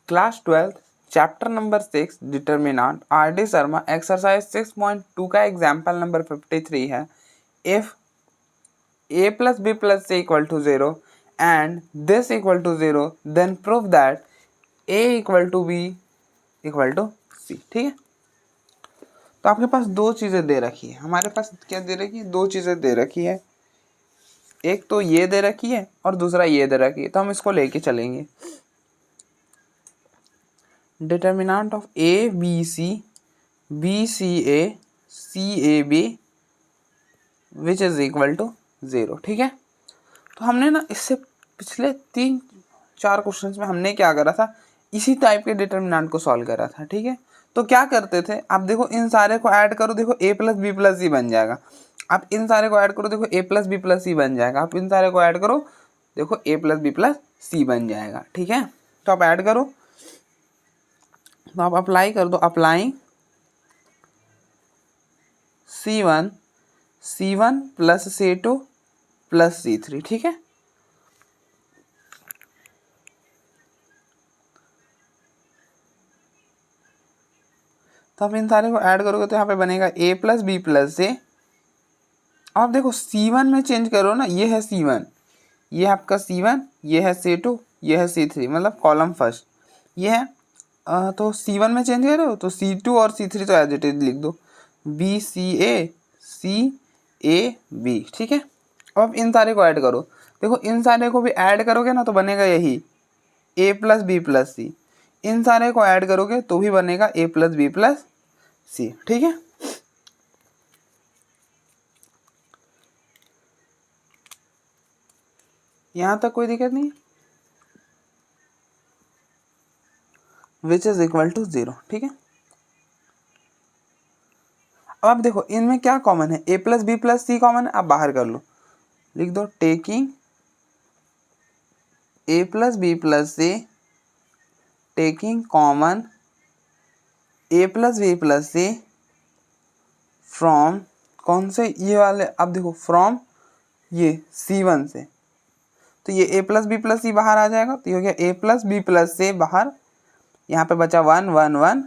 Class 12 chapter number 6 determinant RD. Sharma exercise 6.2 का example number 53 है. If a plus b plus c equal to 0 and this equal to 0 then prove that a equal to b equal to c. ठीक है, तो आपके पास दो चीजें दे रखी है. हमारे पास क्या दे रखी है? दो चीजें दे रखी है. एक तो ये दे रखी है और दूसरा ये दे रखी है, तो हम इसको लेके चलेंगे. Determinant of a B C a c A B which is equal to 0. ठीक है, तो हमने ना इससे पिछले 3-4 क्वेश्चंस में हमने क्या करा था, इसी टाइप के डिटर्मिनेंट को सॉल्व करा था. ठीक है, तो क्या करते थे, आप देखो इन सारे को ऐड करो, देखो a प्लस बी प्लस सी बन जाएगा. आप इन सारे को ऐड करो, देखो a प्लस बी प्लस सी बन जाएगा. आप इन सारे को ऐड करो, देखो a प्लस बी प्लस सी बन जाएगा. ठीक है, तो आप ऐड करो, तो आप अप्लाई कर दो. Applying C1 plus C2 plus C3. ठीक है, तो आप इन सारे को ऐड करोगे तो यहाँ पे बनेगा a प्लस बी प्लस से. आप देखो C1 में चेंज करो ना, ये है C1, ये है आपका C1, ये है C2, ये है C3, मतलब कॉलम फर्स्ट ये है. तो C1 में चेंज करो तो C2 और C3 तो एज इट इज लिख दो, B C A C A B. ठीक है, अब इन सारे को ऐड करो, देखो इन सारे को भी ऐड करोगे ना तो बनेगा यही a प्लस बी प्लस सी. इन सारे को ऐड करोगे तो भी बनेगा a प्लस बी प्लस सी. ठीक है, यहां तक कोई दिक्कत नहीं, विच इज इक्वल टू 0. ठीक है, अब आप देखो इनमें क्या कॉमन है, a plus B plus c common है. आप बाहर कर लो, लिख दो taking a plus B plus c, taking common a plus B plus c from कौन से, ये वाले. अब देखो फ्रॉम ये C1 से, तो ये a प्लस बी प्लस सी बाहर आ जाएगा, तो ये हो गया a प्लस बी प्लस से बाहर. यहाँ पे बचा 1 1 1,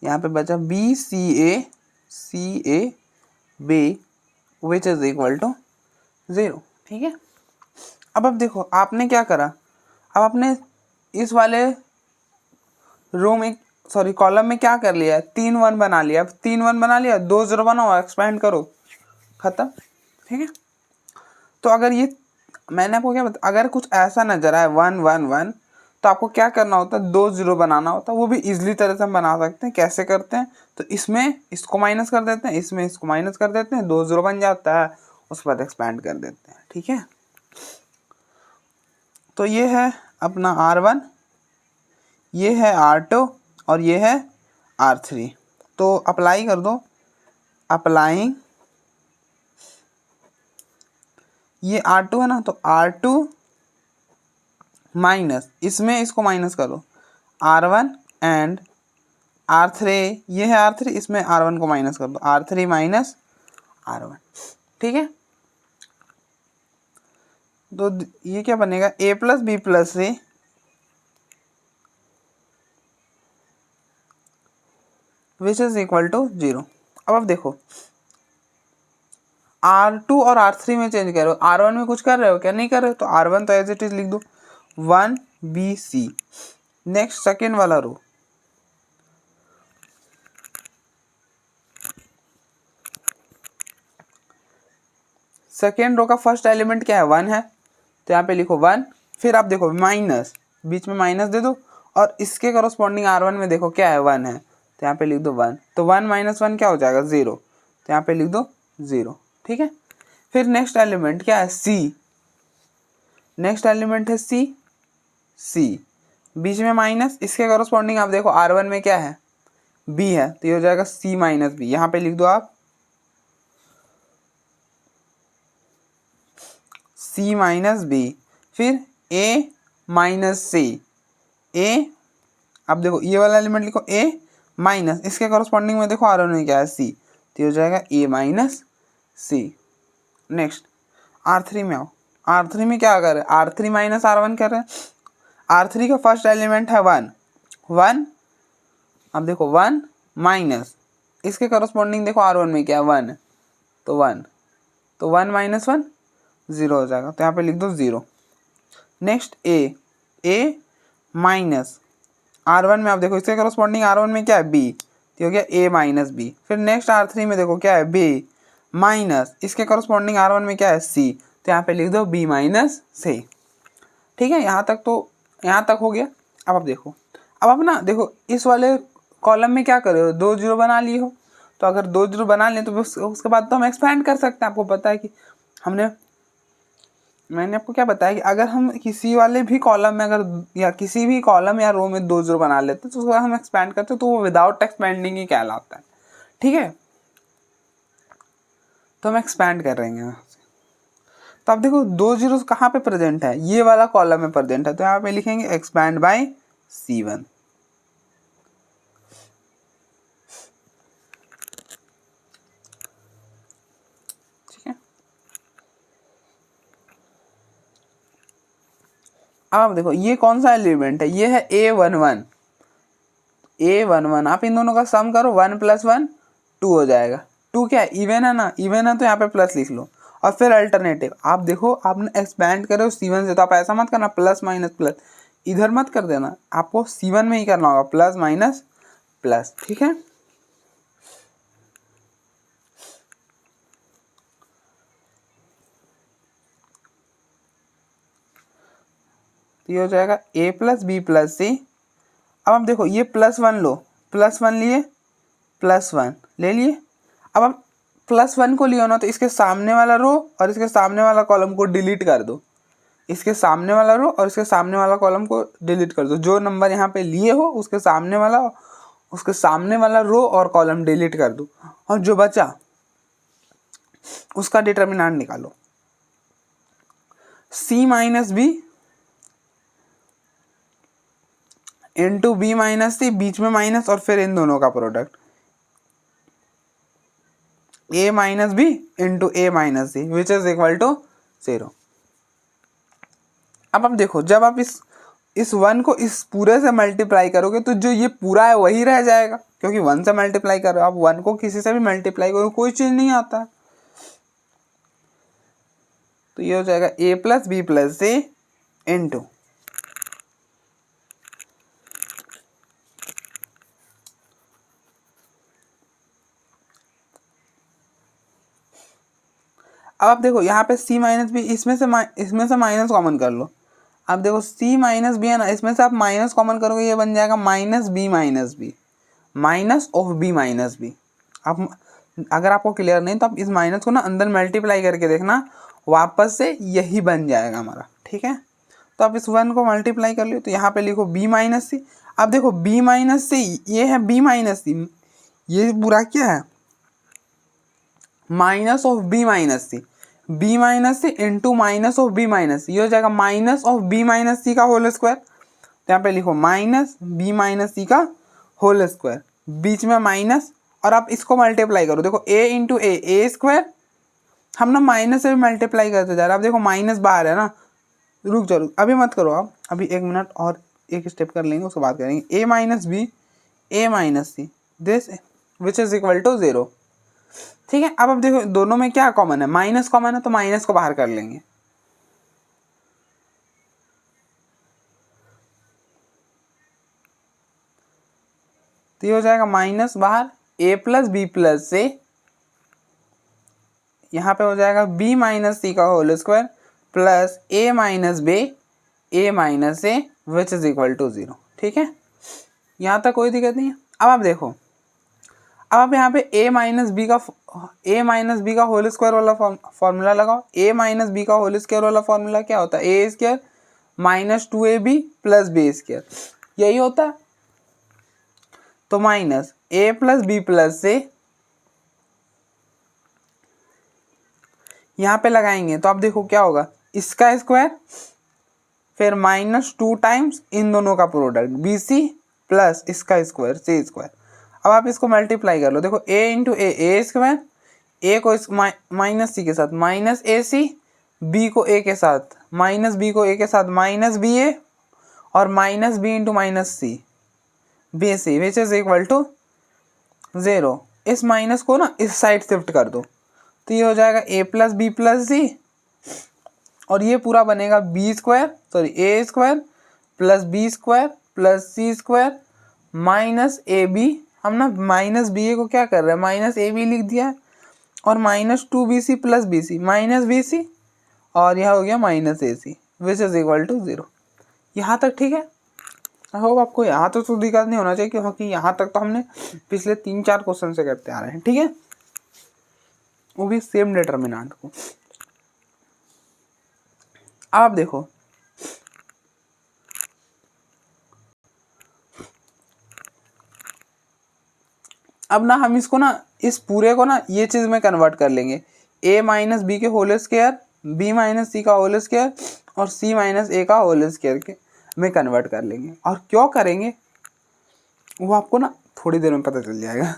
यहाँ पे बचा B C A B which is equal to 0. ठीक है, अब देखो आपने क्या करा, अब आपने इस वाले रो में सॉरी कॉलम में क्या कर लिया, 3 1 बना लिया. अब 3 1 बना लिया, 2 0 बनाओ, एक्सपेंड करो, खत्म. ठीक है, तो अगर ये मैंने आपको क्या बताया, अगर कुछ ऐसा नजर आए 1 1 1 तो आपको क्या करना होता है, 2 0 बनाना होता है. वो भी इजीली तरह से हम बना सकते हैं. कैसे करते हैं, तो इसमें इसको माइनस कर देते हैं, इसमें इसको माइनस कर देते हैं, 2 0 बन जाता है, उसके बाद एक्सपेंड कर देते हैं. ठीक है, तो ये है अपना R1, ये है R2 और ये है R3. तो अप्लाई कर दो. अप्लाइंग ये R2 है ना, तो R2 माइनस इसमें इसको माइनस करो R1 एंड R3, ये है R3, इसमें R1 को माइनस कर दो, R3 माइनस R1. ठीक है, तो ये क्या बनेगा, a plus B plus C which is equal to 0. अब देखो R2 और R3 में चेंज करो, R1 में कुछ कर रहे हो क्या, नहीं कर रहे हो, तो R1 तो एज इट इज लिख दो 1 B C. नेक्स्ट सेकेंड वाला रो, सेकेंड रो का फर्स्ट एलिमेंट क्या है, 1 है, तो यहाँ पे लिखो 1. फिर आप देखो माइनस, बीच में माइनस दे दो, और इसके करस्पॉन्डिंग R1 में देखो क्या है, 1 है, तो यहाँ पे लिख दो 1. तो 1 माइनस 1 क्या हो जाएगा, 0, तो यहाँ पे लिख दो 0. ठीक है, फिर नेक्स्ट एलिमेंट क्या है, C. नेक्स्ट एलिमेंट है C, बीच में माइनस, इसके करस्पॉन्डिंग आप देखो R1 में क्या है, B है, तो ये हो जाएगा C माइनस बी. यहाँ पे लिख दो आप C माइनस बी. फिर A माइनस सी, A, अब देखो ये वाला एलिमेंट लिखो A माइनस, इसके कॉरस्पॉन्डिंग में देखो R1 में क्या है, C, तो ये हो जाएगा A minus C. Next R3 में आओ, R3 में क्या कर रहे हैं, R3 माइनस R1 कर रहे हैं। R3 का फर्स्ट एलिमेंट है 1 1, अब देखो 1 माइनस इसके करस्पॉन्डिंग देखो R1 में क्या है 1, तो 1, तो 1 माइनस 1 0 हो जाएगा, तो यहाँ पे लिख दो 0। नेक्स्ट A माइनस R1 में आप देखो इसके करस्पॉन्डिंग R1 में क्या है B, तो हो गया A माइनस B। फिर नेक्स्ट R3 में देखो क्या है B माइनस इसके करस्पॉन्डिंग R1 में क्या है C, तो यहाँ पे लिख दो B माइनस C। ठीक है, यहाँ तक हो गया। अब आप देखो, अब आप ना देखो इस वाले कॉलम में क्या कर रहे हो, 2 जीरो बना लिए हो, तो अगर 2 जीरो बना लिए तो उसके बाद तो हम एक्सपेंड कर सकते हैं। आपको पता है कि मैंने आपको क्या बताया कि अगर हम किसी वाले भी कॉलम में या किसी भी कॉलम या रो में 2 जीरो बना लेते तो उसके बाद हम एक्सपेंड करते तो वो विदाउट एक्सपेंडिंग ही कहलाता है। ठीक है, तो हम एक्सपेंड कर रहे हैं। तो आप देखो 2 जीरो कहाँ पे प्रेजेंट है, ये वाला कॉलम में प्रेजेंट है, तो यहाँ पे लिखेंगे एक्सपैंड बाय C1। ठीक है, अब आप देखो ये कौन सा एलिमेंट है, ये है A11। आप इन दोनों का सम करो, 1 + 1 2 हो जाएगा। 2 क्या है, इवन है ना, इवन है तो यहाँ पे प्लस लिख लो। और फिर अल्टरनेटिव आप देखो, आपने एक्सपैंड करे C1 से, तो आप ऐसा मत करना प्लस माइनस प्लस, इधर मत कर देना, आपको C1 में ही करना होगा प्लस माइनस प्लस। ठीक है, तो ये हो जाएगा A + B + C। अब आप देखो ये +1 लो, +1 लिए, +1 ले लिए। अब आप +1 को लियो ना, तो इसके सामने वाला रो और इसके सामने वाला कॉलम को डिलीट कर दो, इसके सामने वाला रो और इसके सामने वाला कॉलम को डिलीट कर दो। जो नंबर यहाँ पे लिए हो उसके सामने वाला रो और कॉलम डिलीट कर दो, और जो बचा उसका डिटर्मिनेंट निकालो। C minus B into B minus C, बीच में माइनस और फिर इन दोनों का product A minus B into A minus C which is equal to 0। अब आप देखो, जब आप इस 1 को इस पूरे से मल्टीप्लाई करोगे तो जो ये पूरा है वही रह जाएगा, क्योंकि 1 से मल्टीप्लाई कर रहे हो आप, 1 को किसी से भी मल्टीप्लाई करो कोई चीज़ नहीं आता है। तो ये हो जाएगा A + B + C इंटू अब आप देखो यहाँ पे C माइनस B, इसमें से माइनस कॉमन कर लो। अब देखो C माइनस B है ना, इसमें से आप माइनस कॉमन करोगे, ये बन जाएगा -B minus B, minus of B minus B। आप अगर आपको क्लियर नहीं तो आप इस माइनस को ना अंदर मल्टीप्लाई करके देखना, वापस से यही बन जाएगा हमारा। ठीक है, तो आप इस 1 को मल्टीप्लाई कर लो, तो यहाँ पे लिखो B माइनस C। अब देखो B माइनस C, ये है B माइनस C, ये पूरा क्या है minus of B minus C, B minus C into minus of B minus C, ये हो जाएगा minus of B minus C का होल स्क्वायर। तो यहाँ पे लिखो माइनस B माइनस C का होल स्क्वायर, बीच में माइनस, और आप इसको मल्टीप्लाई करो। देखो A इंटू A स्क्वायर, हम ना माइनस से भी मल्टीप्लाई करते जा रहे हैं। अब देखो माइनस बाहर है ना, रुक जाओ अभी मत करो आप, अभी 1 मिनट और एक स्टेप कर लेंगे, उसके बाद करेंगे A minus B A minus C this which is equal to 0। ठीक है, अब देखो दोनों में क्या कॉमन है, माइनस कॉमन है, तो माइनस को बाहर कर लेंगे। तो ये हो जाएगा माइनस बाहर A + B + C, यहाँ पे हो जाएगा B माइनस C का whole square plus A minus B A minus C which is equal to 0। ठीक है, यहाँ तक कोई दिक्कत नहीं है। अब आप देखो, अब आप यहाँ पे A माइनस बी का होल स्क्वायर वाला फॉर्मूला लगाओ। A माइनस बी का होल स्क्वायर वाला फॉर्मूला क्या होता है, A square minus 2AB + B square, यही होता है। तो माइनस A + B + C यहाँ पे लगाएंगे, तो आप देखो क्या होगा, इसका स्क्वायर फिर -2 टाइम्स इन दोनों का प्रोडक्ट BC प्लस इसका स्क्वायर C स्क्वायर। अब आप इसको मल्टीप्लाई कर लो, देखो A into A square, A को माइनस C के साथ -AC, बी को ए के साथ, माइनस बी को ए के साथ माइनस बी ए, और minus B into minus C B C which is equal to 0। इस माइनस को ना इस साइड शिफ्ट कर दो तो ये हो जाएगा A plus B plus C, और ये पूरा बनेगा A square plus B square plus C square minus A B. हम ना माइनस बी ए को क्या कर रहे हैं, माइनस ए बी लिख दिया है, और minus 2bc plus B C minus B C, और यह हो गया minus A C which is equal to 0। यहाँ तक ठीक है। होप आपको यहाँ तक तो दिक्कत नहीं होना चाहिए, क्योंकि यहाँ तक तो हमने पिछले 3-4 क्वेश्चन से करते आ रहे हैं, ठीक है, वो भी सेम डिटरमिनेंट को। आप देखो अब ना हम इसको ना इस पूरे को ना ये चीज़ में कन्वर्ट कर लेंगे, a माइनस बी के whole square, b minus C का होल स्क्वायर और c माइनस ए का होल स्क्वायर के में कन्वर्ट कर लेंगे। और क्यों करेंगे वो आपको ना थोड़ी देर में पता चल जाएगा।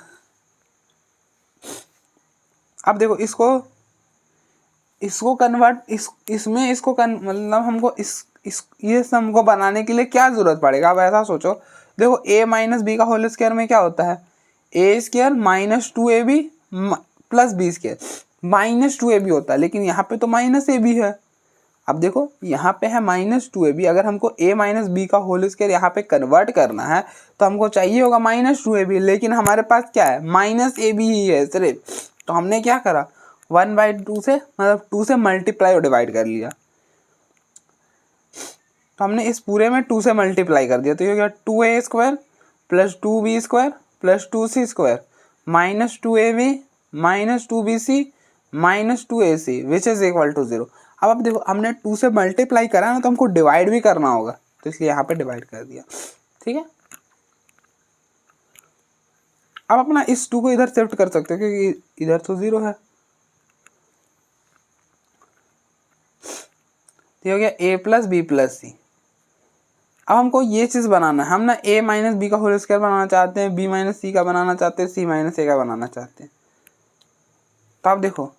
अब देखो इसको कन्वर्ट इसमें इसको मतलब हमको ये सम को बनाने के लिए क्या ज़रूरत पड़ेगा। अब ऐसा सोचो, देखो a माइनस बी का होल स्क्वायर में क्या होता है, A square minus 2ab plus B square minus 2ab होता है, लेकिन यहाँ पे तो माइनस ए बी है। अब देखो यहाँ पे है माइनस 2ab, अगर हमको a माइनस बी का होल स्क्वायर यहाँ पे कन्वर्ट करना है तो हमको चाहिए होगा माइनस 2ab, लेकिन हमारे पास क्या है, माइनस ए बी ही है सिर्फ। तो हमने क्या करा, 1/2 से मतलब 2 से मल्टीप्लाई और डिवाइड कर लिया। तो हमने इस पूरे में 2 से मल्टीप्लाई कर दिया, तो ये हो गया 2a square plus 2b square plus 2c square minus 2ab minus 2bc minus 2ac which is equal to 0। अब आप देखो हमने 2 से मल्टीप्लाई करा ना, तो हमको डिवाइड भी करना होगा, तो इसलिए यहाँ पे डिवाइड कर दिया, ठीक है। अब अपना इस 2 को इधर शिफ्ट कर सकते हो, क्योंकि इधर तो 0 है। तो हो गया a plus B plus C. अब हमको ये चीज़ बनाना है, हम ना a माइनस बी का होल स्क्वायर बनाना चाहते हैं, b माइनस सी का बनाना चाहते हैं, c माइनस ए का बनाना चाहते हैं। तो आप देखो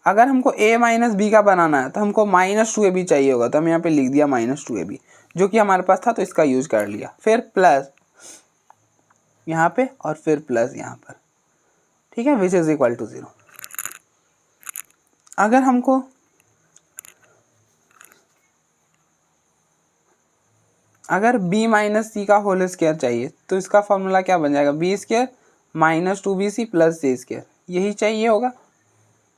अगर हमको a माइनस बी का बनाना है तो हमको माइनस 2ab चाहिए होगा, तो हम यहाँ पे लिख दिया माइनस 2ab जो कि हमारे पास था, तो इसका यूज कर लिया, फिर प्लस यहाँ पे और फिर प्लस यहाँ पर, ठीक है, विच इज इक्वल टू 0। अगर हमको अगर b माइनस सी का होल स्क्वायर चाहिए तो इसका फॉर्मूला क्या बन जाएगा, B square minus 2bc plus C square, यही चाहिए होगा।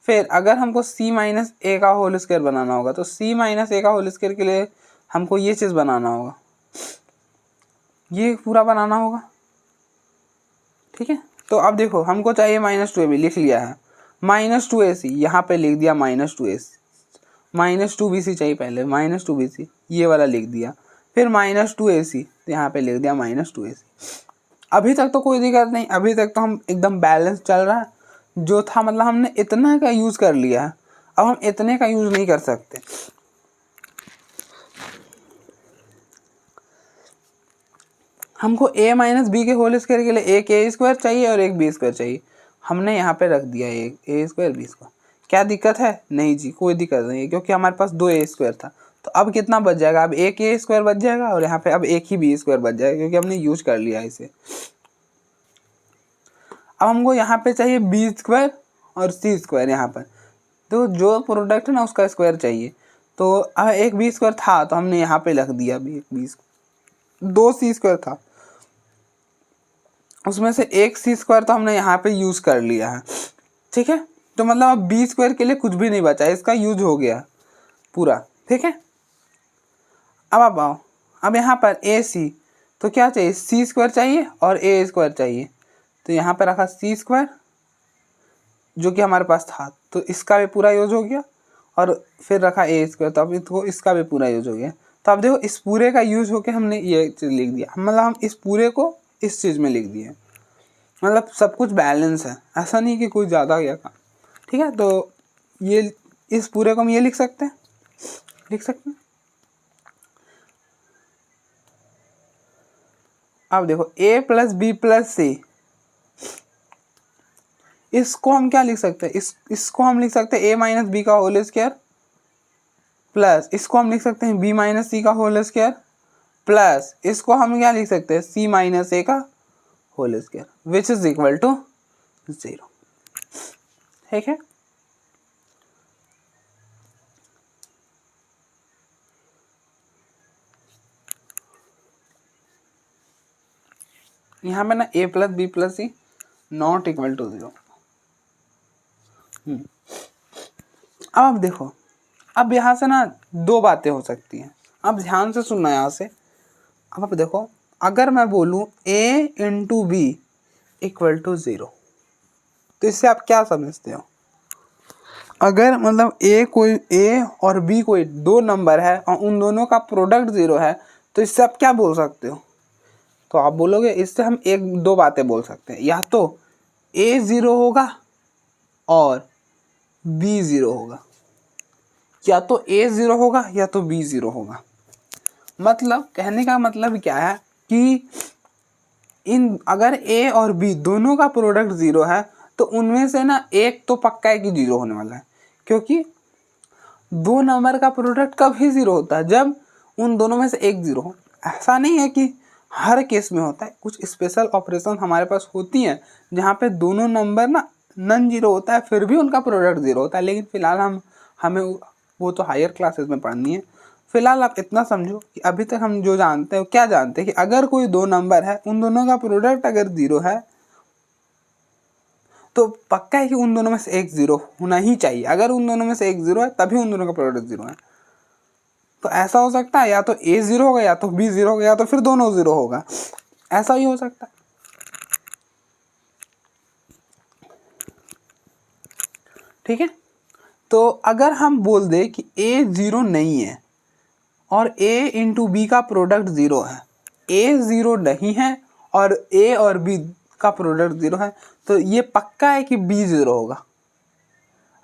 फिर अगर हमको c माइनस ए का होल स्क्वायर बनाना होगा तो c माइनस ए का होल स्क्वायर के लिए हमको ये चीज़ बनाना होगा, ये पूरा बनाना होगा, ठीक है। तो अब देखो हमको चाहिए माइनस 2ab, लिख लिया है, माइनस 2ac यहाँ पे लिख दिया माइनस 2ac, माइनस 2bc चाहिए पहले, माइनस 2bc ये वाला लिख दिया, फिर माइनस 2ac तो यहाँ पे लिख दिया माइनस 2ac। अभी तक तो कोई दिक्कत नहीं, अभी तक तो हम एकदम बैलेंस चल रहा है, जो था मतलब हमने इतना का यूज़ कर लिया है, अब हम इतने का यूज़ नहीं कर सकते। हमको a माइनस बी के होल स्क्वायर के लिए एक a स्क्वायर चाहिए और एक b स्क्वायर चाहिए, हमने यहाँ पे रख दिया एक a स्क्वायर b स्क्वायर। क्या दिक्कत है, नहीं जी कोई दिक्कत नहीं है, क्योंकि हमारे पास 2 a स्क्वायर था। तो अब कितना बच जाएगा, अब एक a स्क्वायर बच जाएगा और यहाँ पे अब एक ही b स्क्वायर बच जाएगा, क्योंकि हमने यूज कर लिया इसे। अब हमको यहाँ पे चाहिए बी स्क्वायर और सी स्क्वायर, यहाँ पर तो जो प्रोडक्ट है ना उसका स्क्वायर चाहिए, तो एक बी स्क्वायर था तो हमने यहाँ पे रख दिया बी, 2 सी स्क्वायर था उसमें से एक सी स्क्वायर तो हमने यहाँ पे यूज़ कर लिया है, ठीक है। तो मतलब अब बी स्क्वायर के लिए कुछ भी नहीं बचा, इसका यूज हो गया पूरा, ठीक है। अब आप आओ, अब यहाँ पर ए सी तो क्या चाहिए, सी स्क्वायर चाहिए और ए स्क्वायर चाहिए, तो यहाँ पे रखा सी स्क्वायर जो कि हमारे पास था, तो इसका भी पूरा यूज हो गया, और फिर रखा ए स्क्वायर, तो अब इसको इसका भी पूरा यूज हो गया। तो अब देखो इस पूरे का यूज होके हमने ये चीज़ लिख दिया, मतलब हम इस पूरे को इस चीज़ में लिख दिए, मतलब सब कुछ बैलेंस है, ऐसा नहीं कि कोई ज़्यादा गया काम, ठीक है। तो ये इस पूरे को हम ये लिख सकते हैं, लिख सकते हैं। अब देखो a प्लस बी प्लस सी, इसको हम क्या लिख सकते हैं, इसको हम लिख सकते हैं a माइनस बी का होल स्क्वायर प्लस इसको हम लिख सकते हैं बी माइनस सी का होल स्क्वायर प्लस इसको हम क्या लिख सकते हैं सी माइनस ए का whole square which is equal to 0। ठीक है, यहाँ पे ना a plus B plus C not equal to 0। अब देखो, अब यहाँ से ना दो बातें हो सकती हैं, अब ध्यान से सुनना यहाँ से। अब देखो, अगर मैं बोलूँ a into B equal to 0 तो इससे आप क्या समझते हो? अगर मतलब a और b कोई दो नंबर है और उन दोनों का प्रोडक्ट 0 है तो इससे आप क्या बोल सकते हो? तो आप बोलोगे इससे हम एक दो बातें बोल सकते हैं, या तो a 0 होगा और b 0 होगा, या तो a 0 होगा या तो b 0 होगा। मतलब कहने का मतलब क्या है कि इन अगर a और b दोनों का प्रोडक्ट 0 है तो उनमें से ना एक तो पक्का है कि 0 होने वाला है, क्योंकि दो नंबर का प्रोडक्ट कभी 0 होता है जब उन दोनों में से एक 0 हो। ऐसा नहीं है कि हर केस में होता है, कुछ स्पेशल ऑपरेशन हमारे पास होती हैं जहाँ पे दोनों नंबर ना नॉन 0 होता है फिर भी उनका प्रोडक्ट 0 होता है। लेकिन फिलहाल हमें वो तो हायर क्लासेस में पढ़नी है। फिलहाल आप इतना समझो कि अभी तक हम जो जानते हैं क्या जानते हैं कि अगर कोई दो नंबर है उन दोनों का प्रोडक्ट अगर 0 है तो पक्का है कि उन दोनों में से एक 0 होना ही चाहिए। अगर उन दोनों में से एक 0 है तभी उन दोनों का प्रोडक्ट 0 है। तो ऐसा हो सकता है या तो a 0 होगा या तो b 0 होगा या तो फिर दोनों 0 होगा, ऐसा ही हो सकता है। ठीक है, तो अगर हम बोल दे कि a 0 नहीं है और a इंटू बी का प्रोडक्ट 0 है, a 0 नहीं है और a और b का प्रोडक्ट 0 है, तो ये पक्का है कि b 0 होगा।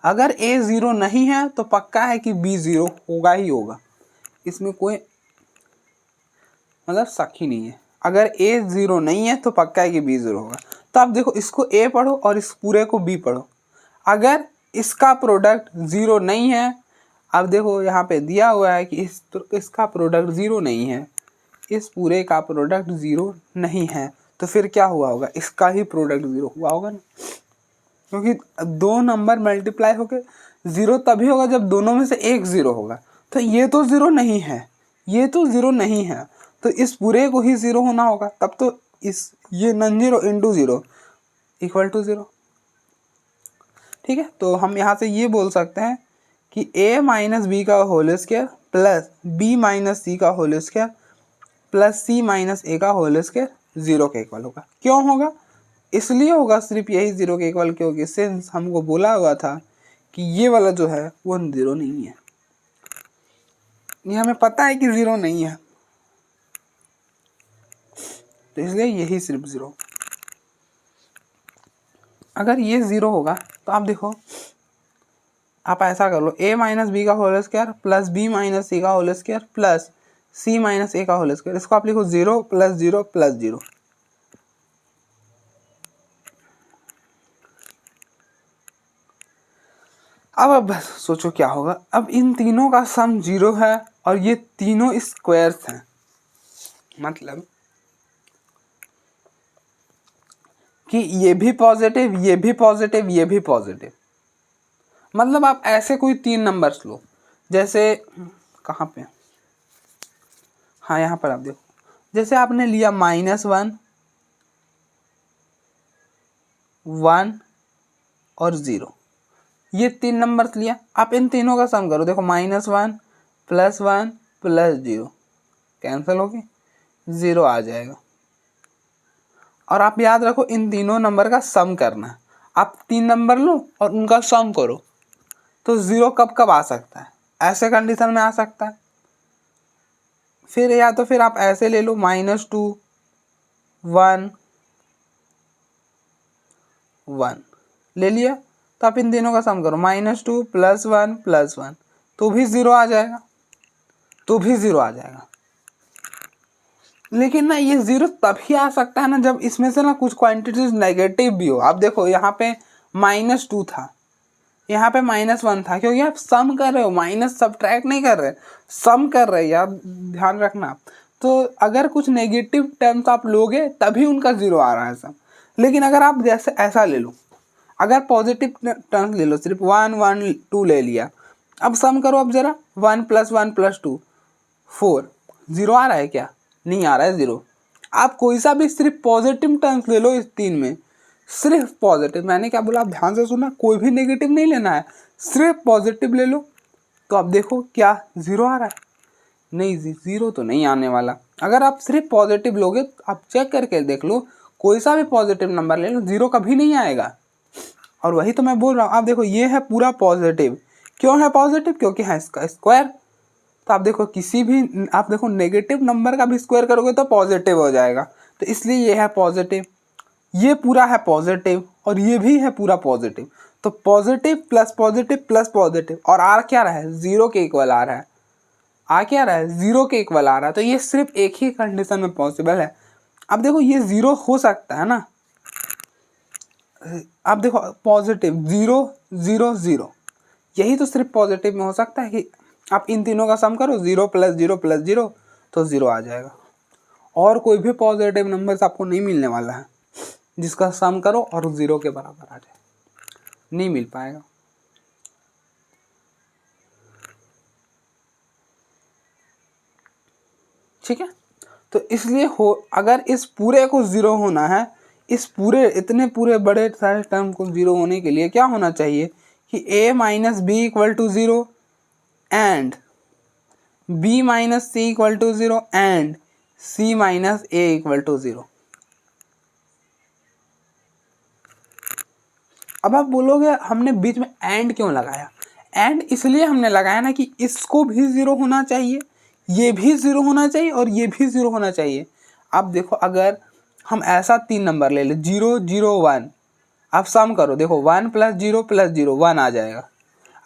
अगर a 0 नहीं है तो पक्का है कि b 0 होगा ही होगा, इसमें कोई मतलब शक ही नहीं है। अगर a 0 नहीं है तो पक्का है कि b 0 होगा। तो आप देखो, इसको a पढ़ो और इस पूरे को b पढ़ो। अगर इसका प्रोडक्ट 0 नहीं है, अब देखो यहाँ पे दिया हुआ है कि इसका प्रोडक्ट 0 नहीं है, इस पूरे का प्रोडक्ट 0 नहीं है, तो फिर क्या हुआ होगा? इसका ही प्रोडक्ट 0 हुआ होगा ना, क्योंकि दो नंबर मल्टीप्लाई होकर 0 तभी होगा जब दोनों में से एक 0 होगा। तो ये तो 0 नहीं है, ये तो 0 नहीं है, तो इस पूरे को ही 0 होना होगा, तब तो ये नॉन 0 इंटू 0 इक्वल टू 0। ठीक है, तो हम यहाँ से ये बोल सकते हैं कि a माइनस बी का whole square plus b minus C का whole square plus c minus A का होल स्क्वायर 0 के इक्वल होगा। क्यों होगा? इसलिए होगा सिर्फ यही 0 के इक्वल क्योंकि सिंस हमको बोला हुआ था कि ये वाला जो है वो 0 नहीं है, ये हमें पता है कि 0 नहीं है, तो इसलिए यही सिर्फ 0। अगर ये 0 होगा तो आप देखो, आप ऐसा कर लो, a माइनस बी का whole square plus b minus C का whole square plus c minus A का होल स्क्वायर, इसको आप लिखो 0 प्लस 0 प्लस 0। अब बस सोचो क्या होगा। अब इन तीनों का सम 0 है और ये तीनों स्क्वायर्स हैं, मतलब कि ये भी पॉजिटिव, ये भी पॉजिटिव, ये भी पॉजिटिव। मतलब आप ऐसे कोई तीन नंबर्स लो, जैसे कहाँ पे, हाँ यहाँ पर आप देखो, जैसे आपने लिया -1 1 और 0, ये तीन नंबर्स लिया। आप इन तीनों का सम करो, देखो -1 प्लस 1 प्लस 0 कैंसिल होगी, 0 आ जाएगा। और आप याद रखो, इन तीनों नंबर का सम करना है। आप तीन नंबर लो और उनका सम करो, तो 0 कब कब आ सकता है? ऐसे कंडीशन में आ सकता है। फिर या तो फिर आप ऐसे ले लो, -2 1 1 ले लिया, तो आप इन तीनों का सम करो, -2 प्लस 1 प्लस 1, तो भी 0 आ जाएगा, तो भी 0 आ जाएगा। लेकिन ना ये 0 तभी आ सकता है ना जब इसमें से ना कुछ क्वांटिटीज नेगेटिव भी हो। आप देखो यहाँ पे -2 था, यहाँ पे -1 था क्योंकि आप सम कर रहे हो, माइनस सब्ट्रैक्ट नहीं कर रहे, सम कर रहे यार, ध्यान रखना। तो अगर कुछ नेगेटिव टर्म्स आप लोगे तभी उनका 0 आ रहा है सम। लेकिन अगर आप जैसे ऐसा ले लो, अगर पॉजिटिव टर्म्स ले लो, सिर्फ 1 1 2 ले लिया, अब सम करो अब जरा, 1 + 1 + 2 4, 0 आ रहा है क्या? नहीं आ रहा है 0। आप कोई सा भी सिर्फ पॉजिटिव टर्म्स ले लो इस 3 में, सिर्फ पॉजिटिव, मैंने क्या बोला आप ध्यान से सुना, कोई भी नेगेटिव नहीं लेना है, सिर्फ पॉजिटिव ले लो। तो अब देखो क्या 0 आ रहा है? नहीं, 0 तो नहीं आने वाला। अगर आप सिर्फ पॉजिटिव लोगे तो आप चेक करके देख लो, कोई सा भी पॉजिटिव नंबर ले लो, 0 कभी नहीं आएगा। और वही तो मैं बोल रहा हूँ, आप देखो ये है पूरा पॉजिटिव। क्यों है पॉजिटिव? क्योंकि है इसका स्क्वायर। तो आप देखो किसी भी, आप देखो नेगेटिव नंबर का भी स्क्वायर करोगे तो पॉजिटिव हो जाएगा, तो इसलिए ये है पॉजिटिव। ये पूरा है पॉजिटिव और ये भी है पूरा पॉजिटिव। तो positive plus positive plus positive, और आर क्या रहा है? 0 के इक्वल आ रहा है। आ क्या रहा है? 0 के इक्वल आ रहा है। तो ये सिर्फ एक ही कंडीशन में पॉसिबल है। अब देखो ये 0 हो सकता है ना, अब देखो पॉजिटिव 0 0 0, यही तो सिर्फ पॉजिटिव में हो सकता है कि आप इन तीनों का सम करो, 0 + 0 + 0 तो 0 आ जाएगा। और कोई भी पॉजिटिव नंबर आपको नहीं मिलने वाला है जिसका सम करो और 0 के बराबर आ जाए, नहीं मिल पाएगा। ठीक है, तो इसलिए हो, अगर इस पूरे को 0 होना है, इस पूरे इतने पूरे बड़े सारे टर्म को 0 होने के लिए क्या होना चाहिए कि a - b = 0 and b - c = 0 and c - a = 0। अब आप बोलोगे हमने बीच में एंड क्यों लगाया? एंड इसलिए हमने लगाया ना कि इसको भी 0 होना चाहिए, ये भी 0 होना चाहिए और ये भी 0 होना चाहिए। अब देखो अगर हम ऐसा 3 नंबर ले लें, 0 0 1, आप सम करो, देखो 1 + 0 + 0 1 आ जाएगा।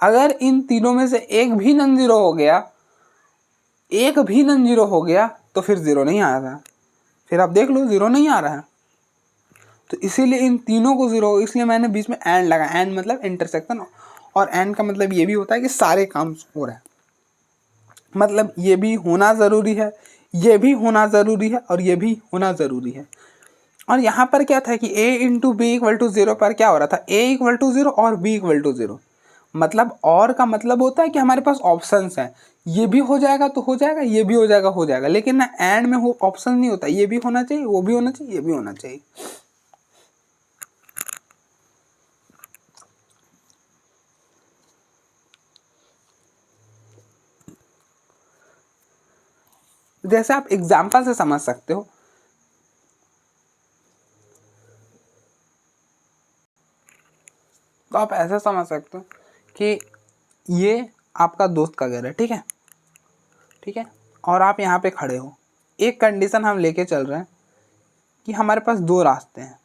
अगर इन तीनों में से एक भी नॉन जीरो हो गया, एक भी नॉन जीरो हो गया तो फिर 0 नहीं आ रहा, फिर आप देख लो 0 नहीं आ रहा है। तो इसीलिए इन तीनों को 0, इसलिए मैंने बीच में एंड लगा। एंड मतलब इंटरसेक्शन, और एंड का मतलब ये भी होता है कि सारे काम हो रहे हैं, मतलब ये भी होना ज़रूरी है, ये भी होना ज़रूरी है और ये भी होना ज़रूरी है। और यहाँ पर क्या था कि a × b = 0 पर क्या हो रहा था, a = 0 और b = 0, मतलब और का मतलब होता है कि हमारे पास ऑप्शंस हैं, ये भी हो जाएगा तो हो जाएगा, ये भी हो जाएगा हो जाएगा, लेकिन ना एंड में हो ऑप्शन नहीं होता, ये भी होना चाहिए, वो भी होना चाहिए, ये भी होना चाहिए। जैसे आप एग्जाम्पल से समझ सकते हो, तो आप ऐसा समझ सकते हो कि ये आपका दोस्त का घर है, ठीक है, ठीक है, और आप यहाँ पे खड़े हो, एक कंडीशन हम लेके चल रहे हैं कि हमारे पास 2 रास्ते हैं,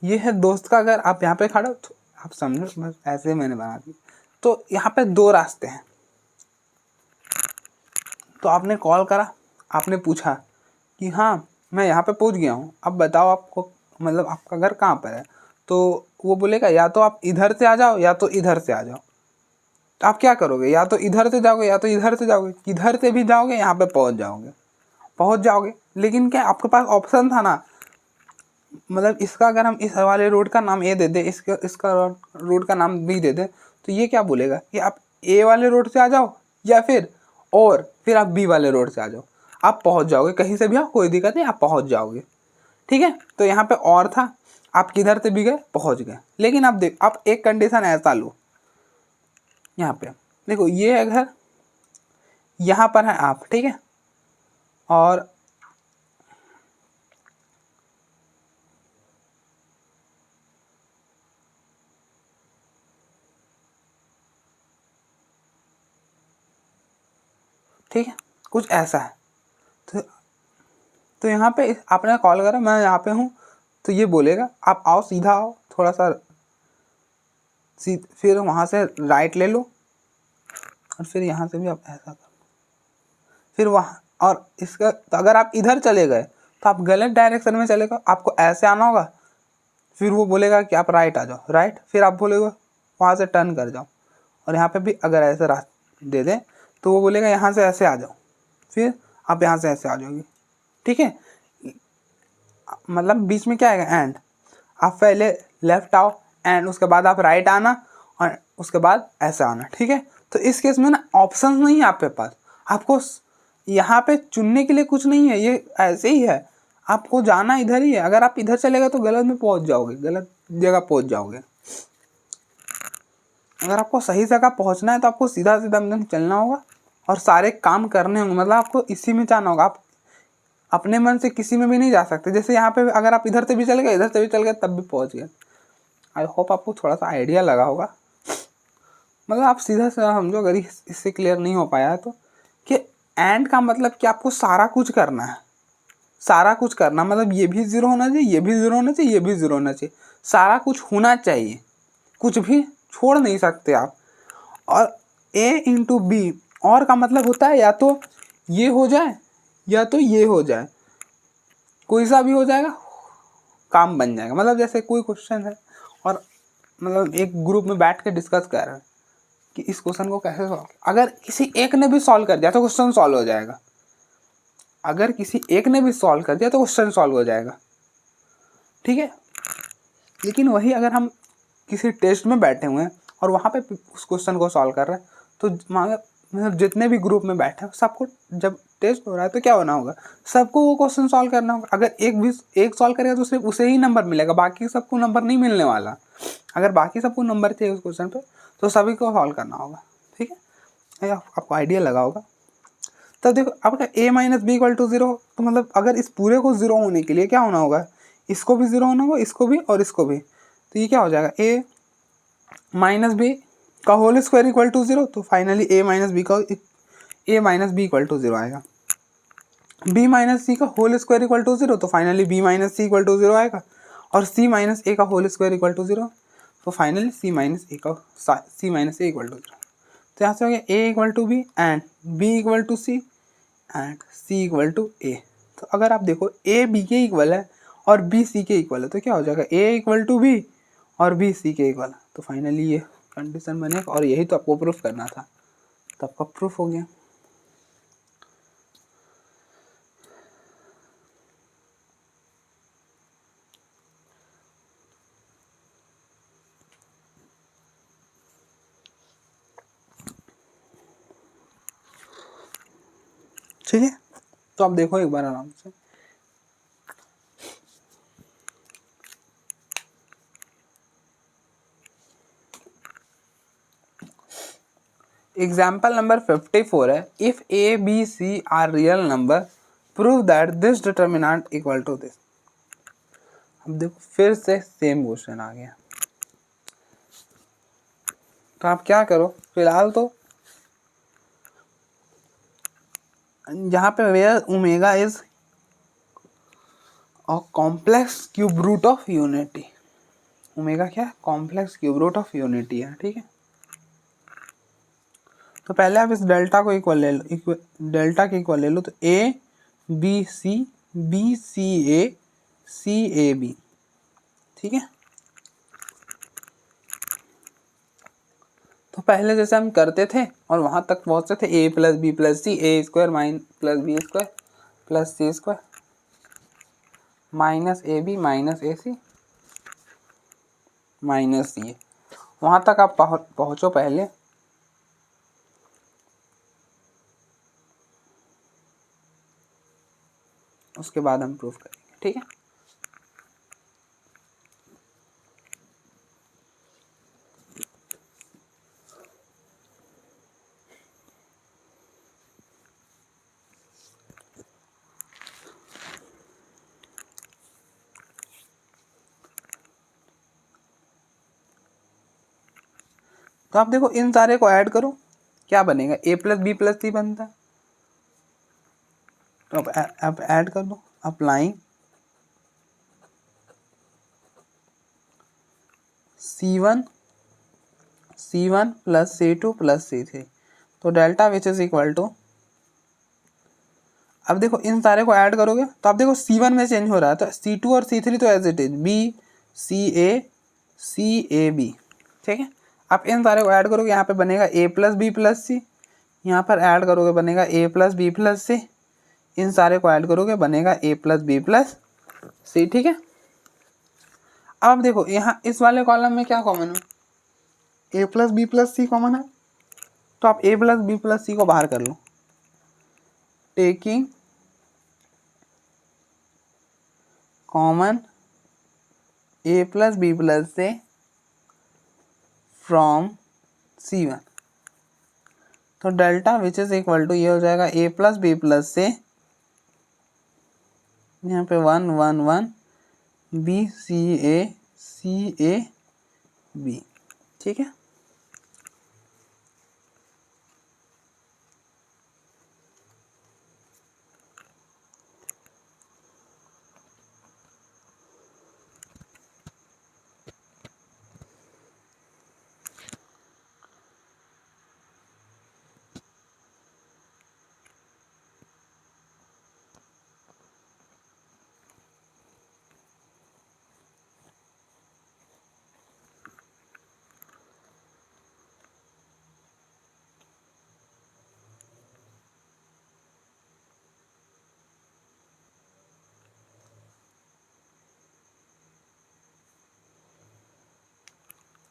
ये है दोस्त का घर, आप यहाँ पे खड़े हो, तो आप समझो, बस ऐसे मैंने बना दी। तो यहाँ पे 2 रास्ते हैं, तो आपने कॉल करा, आपने पूछा कि हाँ मैं यहाँ पे पहुँच गया हूँ, अब बताओ आपको, मतलब आपका घर कहाँ पर है? तो वो बोलेगा या तो आप इधर से आ जाओ या तो इधर से आ जाओ। तो आप क्या करोगे? या तो इधर से जाओगे या तो इधर से जाओगे, किधर से भी जाओगे यहाँ पे पहुँच जाओगे। लेकिन क्या आपके पास ऑप्शन था ना, मतलब इसका अगर हम इस वाले रोड का नाम ए दे दे, इसका रोड का नाम बी दे दे, तो ये क्या बोलेगा कि आप ए वाले रोड से आ जाओ या फिर आप बी वाले रोड से आ जाओ, आप पहुंच जाओगे, कहीं से भी आओ कोई दिक्कत नहीं, आप पहुंच जाओगे। ठीक है, तो यहाँ पे और था, आप किधर से भी गए पहुंच गए। लेकिन आप एक कंडीशन ऐसा लो, यहाँ पे देखो ये है घर, यहाँ पर है आप, ठीक है, और ठीक है, कुछ ऐसा है। तो यहाँ पे आपने कॉल करा, मैं यहाँ पे हूँ, तो ये बोलेगा आप आओ, सीधा आओ, थोड़ा सा फिर वहाँ से राइट ले लो, और फिर यहाँ से भी आप ऐसा करो, फिर वहाँ, और इसका तो अगर आप इधर चले गए तो आप गलत डायरेक्शन में चले गए, आपको ऐसे आना होगा, फिर वो बोलेगा कि आप राइट आ जाओ, राइट, फिर आप बोलेगा वहाँ से टर्न कर जाओ, और यहाँ पे भी अगर ऐसे रास्ता दे दें तो वो बोलेगा यहाँ से ऐसे आ जाओ, फिर आप यहाँ से ऐसे आ जाओगे, ठीक है। मतलब बीच में क्या आएगा, एंड। आप पहले लेफ्ट आओ एंड उसके बाद आप राइट आना और उसके बाद ऐसे आना, ठीक है। तो इस केस में ना ऑप्शन नहीं है आपके पास, आपको यहाँ पे चुनने के लिए कुछ नहीं है, ये ऐसे ही है, आपको जाना इधर ही है। अगर आप इधर चलेगा तो गलत में पहुँच जाओगे, गलत जगह पहुँच जाओगे। अगर आपको सही जगह पहुँचना है तो आपको सीधा सीधा एकदम चलना होगा और सारे काम करने होंगे, मतलब आपको इसी में जाना होगा। आप अपने मन से किसी में भी नहीं जा सकते। जैसे यहाँ पे अगर आप इधर से भी चले गए, इधर से भी चल गए, तब भी पहुँच गए। आई होप आपको थोड़ा सा आइडिया लगा होगा। मतलब आप सीधा सीधा समझो, अगर इससे क्लियर नहीं हो पाया तो, कि एंड का मतलब कि आपको सारा कुछ करना है, सारा कुछ करना मतलब ये भी ज़ीरो होना चाहिए, ये भी ज़ीरो होना चाहिए, ये भी ज़ीरो होना चाहिए, सारा कुछ होना चाहिए, कुछ भी छोड़ नहीं सकते आप। और ए इंटू बी और का मतलब होता है या तो ये हो जाए या तो ये हो जाए, कोई सा भी हो जाएगा, काम बन जाएगा। मतलब जैसे कोई क्वेश्चन है और मतलब एक ग्रुप में बैठ के डिस्कस कर रहे हैं कि इस क्वेश्चन को कैसे सॉल्व, अगर किसी एक ने भी सॉल्व कर दिया तो क्वेश्चन सॉल्व हो जाएगा, अगर किसी एक ने भी सॉल्व कर दिया तो क्वेश्चन सॉल्व हो जाएगा, ठीक है। लेकिन वही अगर हम किसी टेस्ट में बैठे हुए हैं और वहाँ पे उस क्वेश्चन को सॉल्व कर रहे हैं, तो मतलब जितने भी ग्रुप में बैठे हैं सबको जब टेस्ट हो रहा है तो क्या होना होगा, सबको वो क्वेश्चन सॉल्व करना होगा। अगर एक सॉल्व करेगा तो सिर्फ उसे ही नंबर मिलेगा, बाकी सबको नंबर नहीं मिलने वाला। अगर बाकी सबको नंबर चाहिए उस क्वेश्चन पे तो सभी को सॉल्व करना होगा, ठीक है। आपको आइडिया लगा होगा। तब देखो आपका a minus B equal to zero, तो मतलब अगर इस पूरे को ज़ीरो होने के लिए क्या होना होगा, इसको भी ज़ीरो होना होगा, इसको भी और इसको भी। तो ये क्या हो जाएगा, a माइनस बी का whole square equal to zero, तो finally a minus B equal to zero आएगा। b माइनस सी का whole square equal to zero, तो finally b minus C equal to zero आएगा। और c माइनस ए का whole square equal to zero, तो finally c minus A equal to zero. तो यहाँ से हो गया a equal to B and b equal to C and c equal to a। तो अगर आप देखो a b के इक्वल है और b c के इक्वल है, तो क्या हो जाएगा, a इक्वल टू b और b c के इक्वल है। तो फाइनली ये कंडीशन बनेगा और यही तो आपको प्रूफ करना था, तो आपका प्रूफ हो गया। ठीक है, तो आप देखो एक बार आराम से। एग्जाम्पल नंबर 54 है, if A B C are real number prove that this determinant equal to this. अब देखो फिर से सेम क्वेश्चन आ गया, तो आप क्या करो, फिलहाल तो यहाँ पे where omega is a complex cube root of unity, omega क्या है, complex cube root of unity है, ठीक है। तो पहले आप इस डेल्टा को इक्वल ले लो, डेल्टा के इक्वल ले लो, तो A B C A B, ठीक है। तो पहले जैसे हम करते थे और वहाँ तक पहुँचते थे, A plus B plus C, A square plus B square plus C square minus A B minus A C minus C A, वहाँ तक आप पहुँचो पहले। उसके बाद हम प्रूफ करेंगे, ठीक है। तो आप देखो इन सारे को ऐड करो, क्या बनेगा, a प्लस बी प्लस सी बनता है। तो अब ऐड कर दो, applying C1 plus C2 plus C3, तो delta which is equal to, अब देखो इन सारे को ऐड करोगे तो आप देखो C1 में चेंज हो रहा है, तो C2 और C3 तो as it is, B CAB, ठीक है। आप इन सारे को ऐड करोगे, यहाँ पे बनेगा A+B+C, यहाँ पर ऐड करोगे बनेगा A+B+C, इन सारे को ऐड करोगे बनेगा A+B+C, ठीक है। अब देखो यहाँ इस वाले कॉलम में क्या कॉमन है, A+B+C कॉमन है, तो आप A+B+C को बाहर कर लो, taking common A+B+C from C1, तो delta which is equal to ये हो जाएगा A+B+C, यहाँ पे 1 1 1 BCACAB, ठीक है।